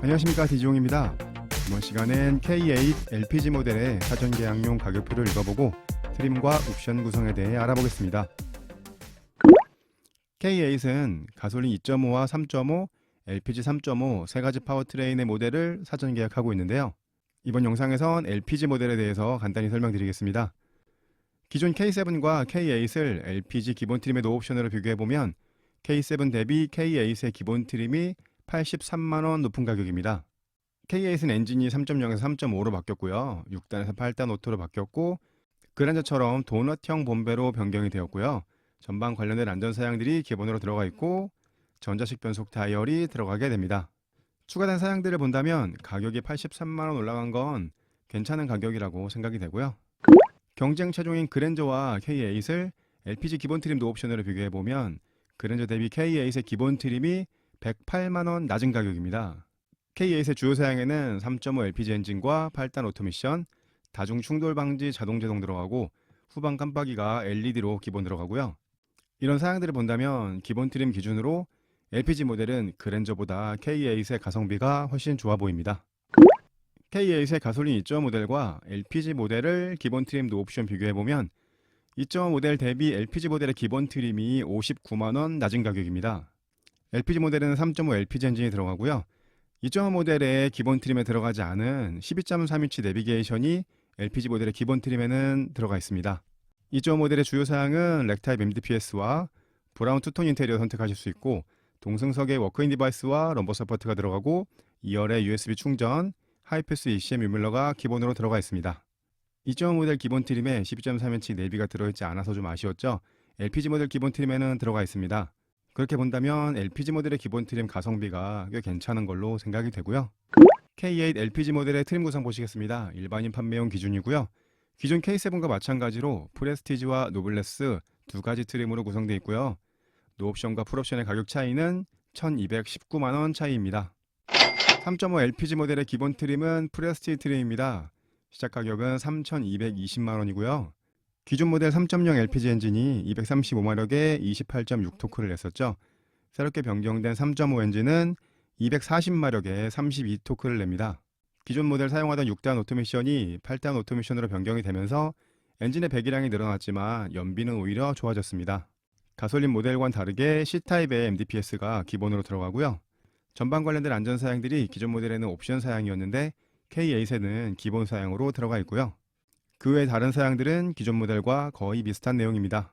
안녕하십니까, 디지용입니다. 이번 시간엔 K8 LPG 모델의 사전 계약용 가격표를 읽어보고 트림과 옵션 구성에 대해 알아보겠습니다. K8은 가솔린 2.5와 3.5, LPG 3.5 세 가지 파워트레인의 모델을 사전 계약하고 있는데요. 이번 영상에선 LPG 모델에 대해서 간단히 설명드리겠습니다. 기존 K7과 K8을 LPG 기본 트림의 노옵션으로 비교해보면 K7 대비 K8의 기본 트림이 83만원 높은 가격입니다. K8은 엔진이 3.0에서 3.5로 바뀌었고요. 6단에서 8단 오토로 바뀌었고, 그랜저처럼 도넛형 본배로 변경이 되었고요. 전방 관련된 안전사양들이 기본으로 들어가 있고 전자식 변속 다이얼이 들어가게 됩니다. 추가된 사양들을 본다면 가격이 83만원 올라간 건 괜찮은 가격이라고 생각이 되고요. 경쟁 차종인 그랜저와 K8을 LPG 기본 트림 노옵션으로 비교해보면 그랜저 대비 K8의 기본 트림이 108만원 낮은 가격입니다. K8의 주요 사양에는 3.5 LPG 엔진과 8단 오토미션, 다중 충돌 방지 자동 제동 들어가고 후방 깜빡이가 LED로 기본 들어가고요. 이런 사양들을 본다면 기본 트림 기준으로 LPG 모델은 그랜저보다 K8의 가성비가 훨씬 좋아 보입니다. K8의 가솔린 2.5 모델과 LPG 모델을 기본 트림 노옵션 비교해보면 2.5 모델 대비 LPG 모델의 기본 트림이 59만원 낮은 가격입니다. LPG 모델은 3.5 LPG 엔진이 들어가고요. 2.5 모델의 기본 트림에 들어가지 않은 12.3인치 내비게이션이 LPG 모델의 기본 트림에는 들어가 있습니다. 2.5 모델의 주요 사양은 렉타입 MDPS와 브라운 투톤 인테리어 선택하실 수 있고, 동승석에 워크인 디바이스와 럼버 서포트가 들어가고 2열에 USB 충전, 하이패스 ECM 유밀러가 기본으로 들어가 있습니다. 2.5 모델 기본 트림에 12.3인치 내비가 들어있지 않아서 좀 아쉬웠죠. LPG 모델 기본 트림에는 들어가 있습니다. 그렇게 본다면 LPG 모델의 기본 트림 가성비가 꽤 괜찮은 걸로 생각이 되고요. K8 LPG 모델의 트림 구성 보시겠습니다. 일반인 판매용 기준이고요. 기존 K7과 마찬가지로 프레스티지와 노블레스 두 가지 트림으로 구성되어 있고요. 노옵션과 풀옵션의 가격 차이는 1219만원 차이입니다. 3.5 LPG 모델의 기본 트림은 프레스티지 트림입니다. 시작 가격은 3220만원이고요. 기존 모델 3.0 LPG 엔진이 235마력에 28.6토크를 냈었죠. 새롭게 변경된 3.5 엔진은 240마력에 32토크를 냅니다. 기존 모델 사용하던 6단 오토미션이 8단 오토미션으로 변경이 되면서 엔진의 배기량이 늘어났지만 연비는 오히려 좋아졌습니다. 가솔린 모델과는 다르게 C타입의 MDPS가 기본으로 들어가고요. 전방 관련된 안전사양들이 기존 모델에는 옵션 사양이었는데 K8에는 기본 사양으로 들어가 있고요. 그 외 다른 사양들은 기존 모델과 거의 비슷한 내용입니다.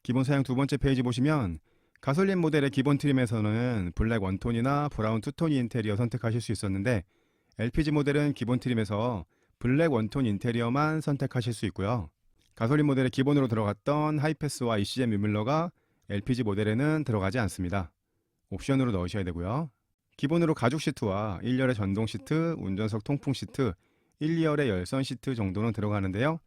기본 사양 두 번째 페이지 보시면 가솔린 모델의 기본 트림에서는 블랙 원톤이나 브라운 투톤 인테리어 선택하실 수 있었는데 LPG 모델은 기본 트림에서 블랙 원톤 인테리어만 선택하실 수 있고요. 가솔린 모델의 기본으로 들어갔던 하이패스와 ECM 유밀러가 LPG 모델에는 들어가지 않습니다. 옵션으로 넣으셔야 되고요. 기본으로 가죽 시트와 1열의 전동 시트, 운전석 통풍 시트, 1, 2열의 열선 시트 정도는 들어가는데요.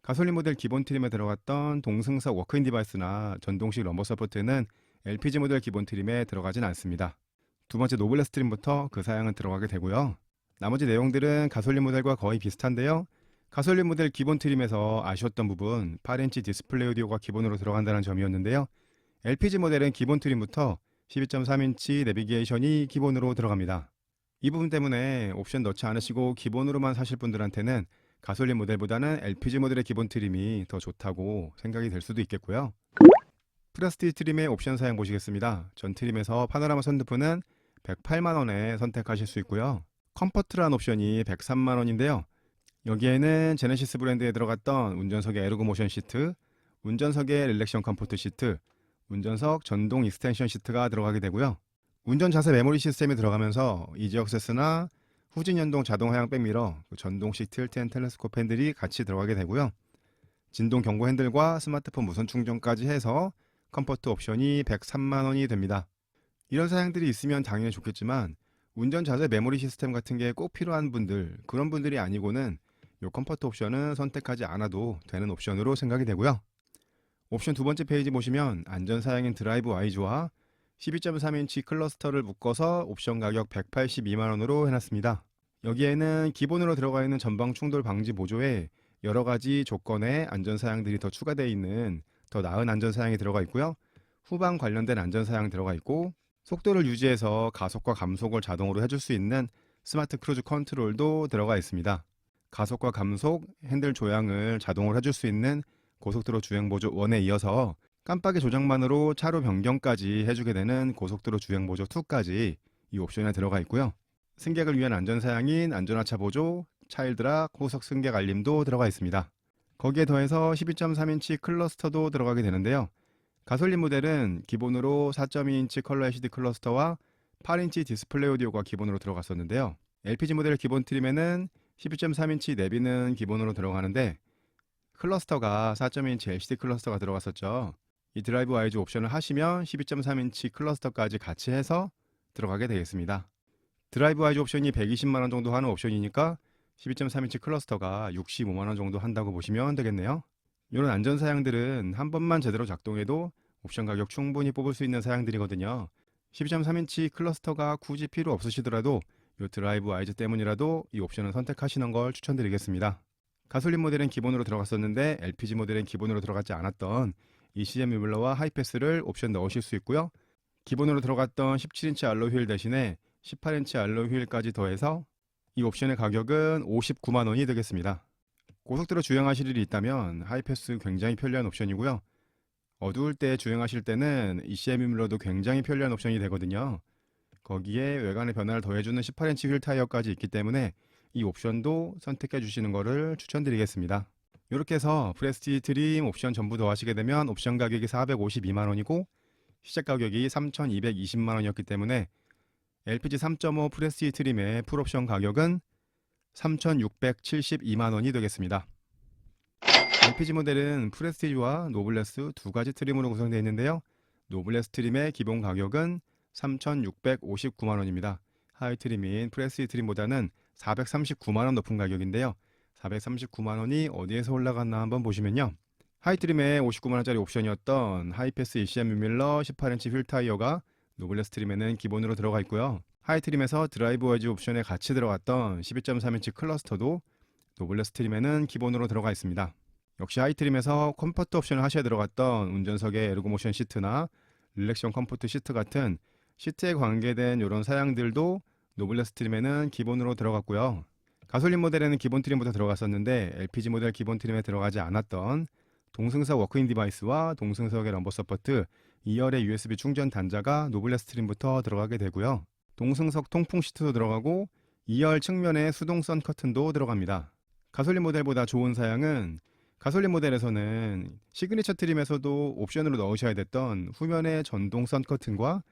가솔린 모델 기본 트림에 들어갔던 동승석 워크인 디바이스나 전동식 럼버 서포트는 LPG 모델 기본 트림에 들어가진 않습니다. 두 번째 노블레스 트림부터 그 사양은 들어가게 되고요. 나머지 내용들은 가솔린 모델과 거의 비슷한데요. 가솔린 모델 기본 트림에서 아쉬웠던 부분 8인치 디스플레이 오디오가 기본으로 들어간다는 점이었는데요. LPG 모델은 기본 트림부터 12.3인치 내비게이션이 기본으로 들어갑니다. 이 부분 때문에 옵션 넣지 않으시고 기본으로만 사실 분들한테는 가솔린 모델보다는 LPG 모델의 기본 트림이 더 좋다고 생각이 될 수도 있겠고요. 프레스티지 트림의 옵션 사양 보시겠습니다. 전 트림에서 파노라마 선루프는 108만원에 선택하실 수 있고요. 컴포트란 옵션이 103만원인데요. 여기에는 제네시스 브랜드에 들어갔던 운전석의 에르고 모션 시트, 운전석의 릴렉션 컴포트 시트, 운전석 전동 익스텐션 시트가 들어가게 되고요. 운전 자세 메모리 시스템이 들어가면서 이지 억세스나 후진 연동 자동 하향 백미러, 전동식 틸트 앤 텔레스코프 핸들이 같이 들어가게 되고요. 진동 경고 핸들과 스마트폰 무선 충전까지 해서 컴포트 옵션이 103만원이 됩니다. 이런 사양들이 있으면 당연히 좋겠지만 운전 자세 메모리 시스템 같은 게 꼭 필요한 분들, 그런 분들이 아니고는 이 컴포트 옵션은 선택하지 않아도 되는 옵션으로 생각이 되고요. 옵션 두 번째 페이지 보시면 안전사양인 드라이브 와이즈와 12.3인치 클러스터를 묶어서 옵션 가격 182만원으로 해놨습니다. 여기에는 기본으로 들어가 있는 전방 충돌 방지 보조에 여러가지 조건의 안전사양들이 더 추가되어 있는 더 나은 안전사양이 들어가 있고요. 후방 관련된 안전사양 들어가 있고 속도를 유지해서 가속과 감속을 자동으로 해줄 수 있는 스마트 크루즈 컨트롤도 들어가 있습니다. 가속과 감속, 핸들 조향을 자동으로 해줄 수 있는 고속도로 주행 보조 1에 이어서 깜빡이 조작만으로 차로 변경까지 해주게 되는 고속도로 주행 보조 2까지 이 옵션에 들어가 있고요. 승객을 위한 안전사양인 안전하차 보조, 차일드락, 후석 승객 알림도 들어가 있습니다. 거기에 더해서 12.3인치 클러스터도 들어가게 되는데요. 가솔린 모델은 기본으로 4.2인치 컬러 LCD 클러스터와 8인치 디스플레이 오디오가 기본으로 들어갔었는데요. LPG 모델 기본 트림에는 12.3인치 내비는 기본으로 들어가는데 클러스터가 4.2인치 LCD 클러스터가 들어갔었죠. 이 드라이브 와이즈 옵션을 하시면 12.3인치 클러스터까지 같이 해서 들어가게 되겠습니다. 드라이브 와이즈 옵션이 120만원 정도 하는 옵션이니까 12.3인치 클러스터가 65만원 정도 한다고 보시면 되겠네요. 이런 안전 사양들은 한 번만 제대로 작동해도 옵션 가격 충분히 뽑을 수 있는 사양들이거든요. 12.3인치 클러스터가 굳이 필요 없으시더라도 이 드라이브 와이즈 때문이라도 이 옵션을 선택하시는 걸 추천드리겠습니다. 가솔린 모델은 기본으로 들어갔었는데 LPG 모델은 기본으로 들어가지 않았던 ECM 유뮬러와 하이패스를 옵션 넣으실 수 있고요. 기본으로 들어갔던 17인치 알로이 휠 대신에 18인치 알로이 휠까지 더해서 이 옵션의 가격은 59만원이 되겠습니다. 고속도로 주행하실 일이 있다면 하이패스 굉장히 편리한 옵션이고요. 어두울 때 주행하실 때는 ECM 유뮬러도 굉장히 편리한 옵션이 되거든요. 거기에 외관의 변화를 더해주는 18인치 휠 타이어까지 있기 때문에 이 옵션도 선택해 주시는 것을 추천드리겠습니다. 이렇게 해서 프레스티지 트림 옵션 전부 더하시게 되면 옵션 가격이 452만원이고 시작 가격이 3220만원이었기 때문에 LPG 3.5 프레스티지 트림의 풀옵션 가격은 3672만원이 되겠습니다. LPG 모델은 프레스티지와 노블레스 두 가지 트림으로 구성되어 있는데요. 노블레스 트림의 기본 가격은 3659만원입니다. 하이 트림인 프레스티지 트림보다는 439만원 높은 가격인데요. 439만원이 어디에서 올라갔나 한번 보시면요. 하이 트림의 59만원짜리 옵션이었던 하이패스 ECM 유밀러 18인치 휠 타이어가 노블레스 트림에는 기본으로 들어가 있고요. 하이 트림에서 드라이브 와이즈 옵션에 같이 들어갔던 12.3인치 클러스터도 노블레스 트림에는 기본으로 들어가 있습니다. 역시 하이 트림에서 컴포트 옵션을 하셔야 들어갔던 운전석의 에르고모션 시트나 릴렉션 컴포트 시트 같은 시트에 관계된 이런 사양들도 노블레스 트림에는 기본으로 들어갔고요. 가솔린 모델에는 기본 트림부터 들어갔었는데 LPG 모델 기본 트림에 들어가지 않았던 동승석 워크인 디바이스와 동승석의 럼버 서포트, 2열의 USB 충전 단자가 노블레스 트림부터 들어가게 되고요. 동승석 통풍 시트도 들어가고 2열 측면에 수동 선 커튼도 들어갑니다. 가솔린 모델보다 좋은 사양은 가솔린 모델에서는 시그니처 트림에서도 옵션으로 넣으셔야 됐던 후면의 전동 선 커튼과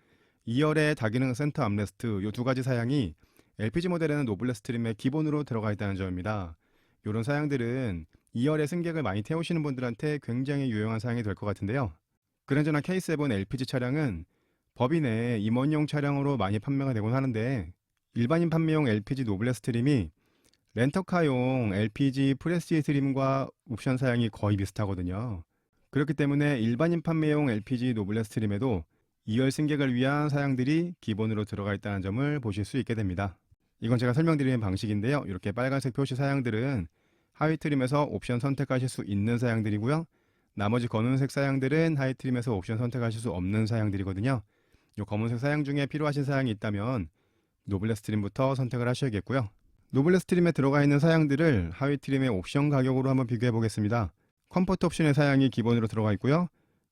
2열의 다기능 센터 암레스트 이 두 가지 사양이 LPG 모델에는 노블레스 트림에 기본으로 들어가 있다는 점입니다. 이런 사양들은 2열의 승객을 많이 태우시는 분들한테 굉장히 유용한 사양이 될 것 같은데요. 그나저나 K7 LPG 차량은 법인의 임원용 차량으로 많이 판매가 되곤 하는데 일반인 판매용 LPG 노블레스 트림이 렌터카용 LPG 프레스티지 트림과 옵션 사양이 거의 비슷하거든요. 그렇기 때문에 일반인 판매용 LPG 노블레스 트림에도 2열 승객을 위한 사양들이 기본으로 들어가 있다는 점을 보실 수 있게 됩니다. 이건 제가 설명드리는 방식인데요. 이렇게 빨간색 표시 사양들은 하위 트림에서 옵션 선택하실 수 있는 사양들이고요. 나머지 검은색 사양들은 하위 트림에서 옵션 선택하실 수 없는 사양들이거든요. 이 검은색 사양 중에 필요하신 사양이 있다면 노블레스 트림부터 선택을 하셔야겠고요. 노블레스 트림에 들어가 있는 사양들을 하위 트림의 옵션 가격으로 한번 비교해 보겠습니다. 컴포트 옵션의 사양이 기본으로 들어가 있고요.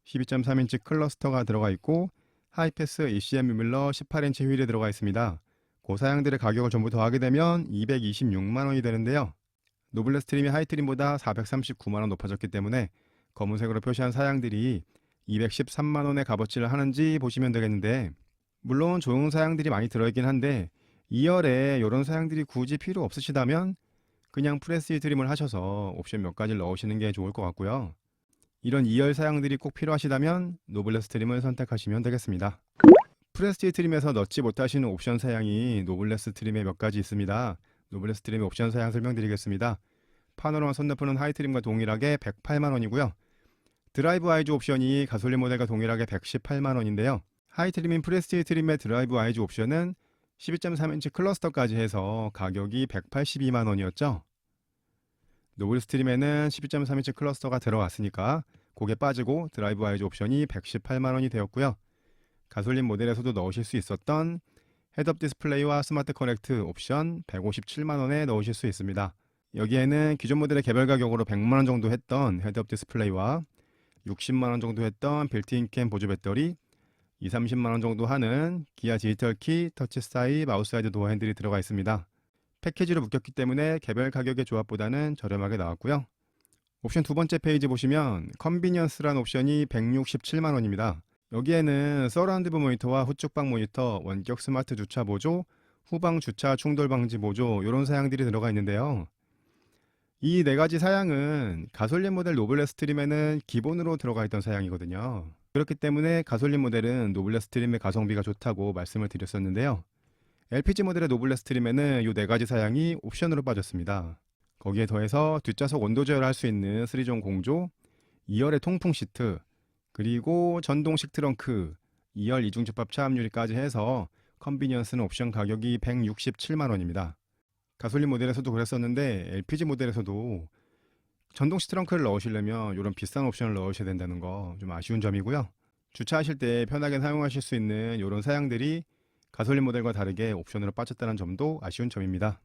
12.3인치 클러스터가 들어가 있고 하이패스 ECM 유밀러 18인치 휠이 들어가 있습니다. 그 사양들의 가격을 전부 더하게 되면 226만원이 되는데요. 노블레스 트림이 하이 트림보다 439만원 높아졌기 때문에 검은색으로 표시한 사양들이 213만원의 값어치를 하는지 보시면 되겠는데, 물론 좋은 사양들이 많이 들어있긴 한데 2열에 이런 사양들이 굳이 필요 없으시다면 그냥 프레스티지 트림을 하셔서 옵션 몇 가지를 넣으시는 게 좋을 것 같고요. 이런 2열 사양들이 꼭 필요하시다면 노블레스 트림을 선택하시면 되겠습니다. 프레스티지 트림에서 넣지 못하시는 옵션 사양이 노블레스 트림에 몇 가지 있습니다. 노블레스 트림의 옵션 사양 설명드리겠습니다. 파노라마 선루프는 하이 트림과 동일하게 108만원이고요. 드라이브 와이즈 옵션이 가솔린 모델과 동일하게 118만원인데요. 하이 트림인 프레스티지 트림의 드라이브 와이즈 옵션은 12.3인치 클러스터까지 해서 가격이 182만원이었죠. 노블레스 트림에는 12.3인치 클러스터가 들어갔으니까 그게 빠지고 드라이브 와이즈 옵션이 118만원이 되었고요. 가솔린 모델에서도 넣으실 수 있었던 헤드업 디스플레이와 스마트 커넥트 옵션 157만원에 넣으실 수 있습니다. 여기에는 기존 모델의 개별 가격으로 100만원 정도 했던 헤드업 디스플레이와 60만원 정도 했던 빌트인 캠 보조 배터리, 30만원 정도 하는 기아 디지털 키, 터치 사이, 마우스 가이드 도어 핸들이 들어가 있습니다. 패키지로 묶였기 때문에 개별 가격의 조합보다는 저렴하게 나왔고요. 옵션 두 번째 페이지 보시면 컨비니언스라는 옵션이 167만원입니다. 여기에는 서라운드 모니터와 후측방 모니터, 원격 스마트 주차 보조, 후방 주차 충돌 방지 보조 이런 사양들이 들어가 있는데요. 이 네 가지 사양은 가솔린 모델 노블레 스트림에는 기본으로 들어가 있던 사양이거든요. 그렇기 때문에 가솔린 모델은 노블레 스트림의 가성비가 좋다고 말씀을 드렸었는데요. LPG 모델의 노블레 스트림에는 이 네 가지 사양이 옵션으로 빠졌습니다. 거기에 더해서 뒷좌석 온도 조절할 수 있는 3존 공조, 2열의 통풍 시트, 그리고 전동식 트렁크, 2열 이중 접합 차 합유리까지 해서 컨비니언스는 옵션 가격이 167만원입니다. 가솔린 모델에서도 그랬었는데 LPG 모델에서도 전동식 트렁크를 넣으시려면 이런 비싼 옵션을 넣으셔야 된다는 거 좀 아쉬운 점이고요. 주차하실 때 편하게 사용하실 수 있는 이런 사양들이 가솔린 모델과 다르게 옵션으로 빠졌다는 점도 아쉬운 점입니다.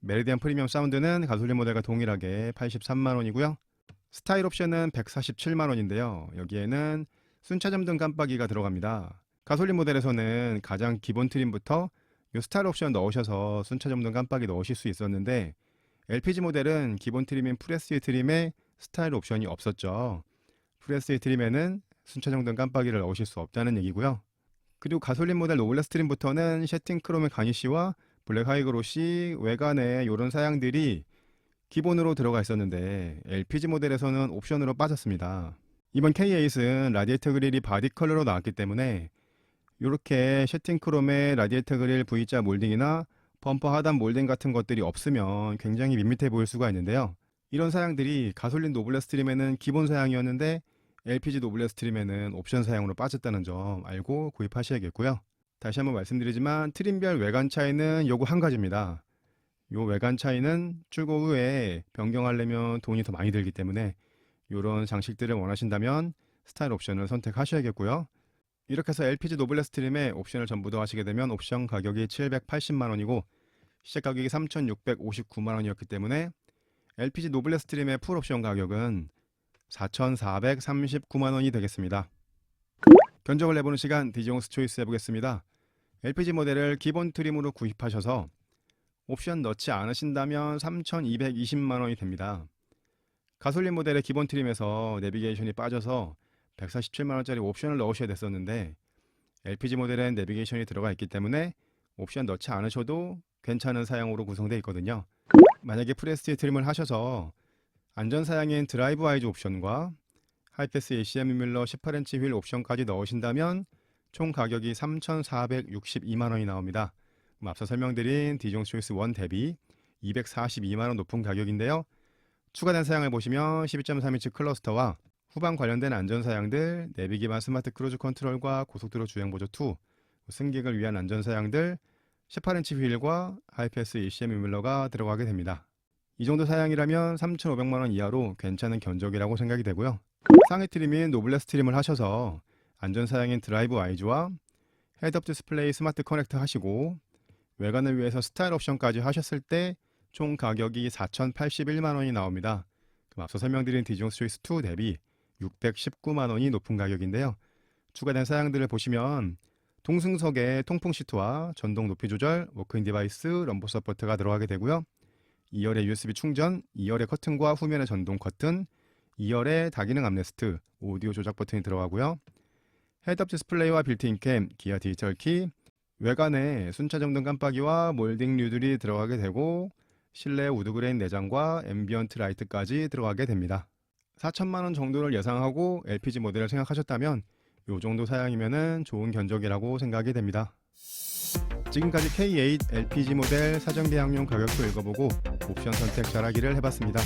메리디안 프리미엄 사운드는 가솔린 모델과 동일하게 83만원이고요. 스타일 옵션은 147만원인데요. 여기에는 순차점등 깜빡이가 들어갑니다. 가솔린 모델에서는 가장 기본 트림부터 이 스타일 옵션 넣으셔서 순차점등 깜빡이 넣으실 수 있었는데 LPG 모델은 기본 트림인 FreeSE 트림에 스타일 옵션이 없었죠. FreeSE 트림에는 순차점등 깜빡이를 넣으실 수 없다는 얘기고요. 그리고 가솔린 모델 노블레 스트림부터는 셰팅 크롬의 가니쉬와 블랙 하이그로시, 외관에 이런 사양들이 기본으로 들어가 있었는데 LPG 모델에서는 옵션으로 빠졌습니다. 이번 K8은 라디에이터 그릴이 바디 컬러로 나왔기 때문에 이렇게 셰팅 크롬의 라디에이터 그릴 V자 몰딩이나 범퍼 하단 몰딩 같은 것들이 없으면 굉장히 밋밋해 보일 수가 있는데요. 이런 사양들이 가솔린 노블레 스트림에는 기본 사양이었는데 LPG 노블레 스트림에는 옵션 사양으로 빠졌다는 점 알고 구입하셔야겠고요. 다시 한번 말씀드리지만 트림별 외관 차이는 요거 한 가지입니다. 요 외관 차이는 출고 후에 변경하려면 돈이 더 많이 들기 때문에 이런 장식들을 원하신다면 스타일 옵션을 선택하셔야겠고요. 이렇게 해서 LPG 노블레 스트림에 옵션을 전부 더 하시게 되면 옵션 가격이 780만원이고 시작 가격이 3659만원이었기 때문에 LPG 노블레 스트림의 풀 옵션 가격은 4439만원이 되겠습니다. 견적을 내보는 시간 디지용스 초이스 해보겠습니다. LPG 모델을 기본 트림으로 구입하셔서 옵션 넣지 않으신다면 3220만원이 됩니다. 가솔린 모델의 기본 트림에서 내비게이션이 빠져서 147만원짜리 옵션을 넣으셔야 됐었는데 LPG 모델엔 내비게이션이 들어가 있기 때문에 옵션 넣지 않으셔도 괜찮은 사양으로 구성되어 있거든요. 만약에 FreeSE 트림을 하셔서 안전사양인 드라이브 아이즈 옵션과 하이패스 ACM 뮬러 18인치 휠 옵션까지 넣으신다면 총 가격이 3462만원이 나옵니다. 앞서 설명드린 디지용스 초이스 1 대비 242만원 높은 가격인데요. 추가된 사양을 보시면 12.3인치 클러스터와 후방 관련된 안전사양들, 내비 기반 스마트 크루즈 컨트롤과 고속도로 주행보조 2, 승객을 위한 안전사양들, 18인치 휠과 하이패스 ACM 뮬러가 들어가게 됩니다. 이 정도 사양이라면 3,500만원 이하로 괜찮은 견적이라고 생각이 되고요. 상위 트림인 노블레 스트림을 하셔서 안전사양인 드라이브 아이즈와 헤드업 디스플레이 스마트 커넥트 하시고 외관을 위해서 스타일 옵션까지 하셨을 때 총 가격이 4,081만원이 나옵니다. 그럼 앞서 설명드린 디지용스 초이스 2 대비 619만원이 높은 가격인데요. 추가된 사양들을 보시면 동승석에 통풍 시트와 전동 높이 조절, 워크인 디바이스, 럼버 서포트가 들어가게 되고요. 2열의 USB 충전, 2열의 커튼과 후면의 전동 커튼, 2열의 다기능 암레스트, 오디오 조작 버튼이 들어가고요. 헤드업 디스플레이와 빌트인 캠, 기아 디지털 키, 외관에 순차점등 깜빡이와 몰딩 류들이 들어가게 되고 실내 우드그레인 내장과 앰비언트 라이트까지 들어가게 됩니다. 4천만원 정도를 예상하고 LPG 모델을 생각하셨다면 이 정도 사양이면 좋은 견적이라고 생각이 됩니다. 지금까지 K8 LPG 모델 사전 계약용 가격도 읽어보고 옵션 선택 잘하기를 해봤습니다.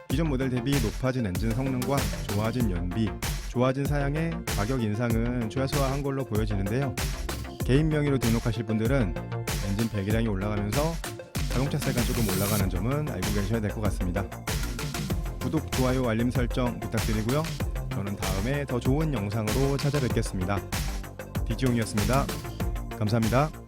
기존 모델 대비 높아진 엔진 성능과 좋아진 연비, 좋아진 사양에 가격 인상은 최소화한 걸로 보여지는데요. 개인 명의로 등록하실 분들은 엔진 배기량이 올라가면서 자동차세가 조금 올라가는 점은 알고 계셔야 될 것 같습니다. 구독, 좋아요, 알림 설정 부탁드리고요. 저는 저는 다음에 더 좋은 영상으로 찾아뵙겠습니다. 디지용이었습니다. 감사합니다.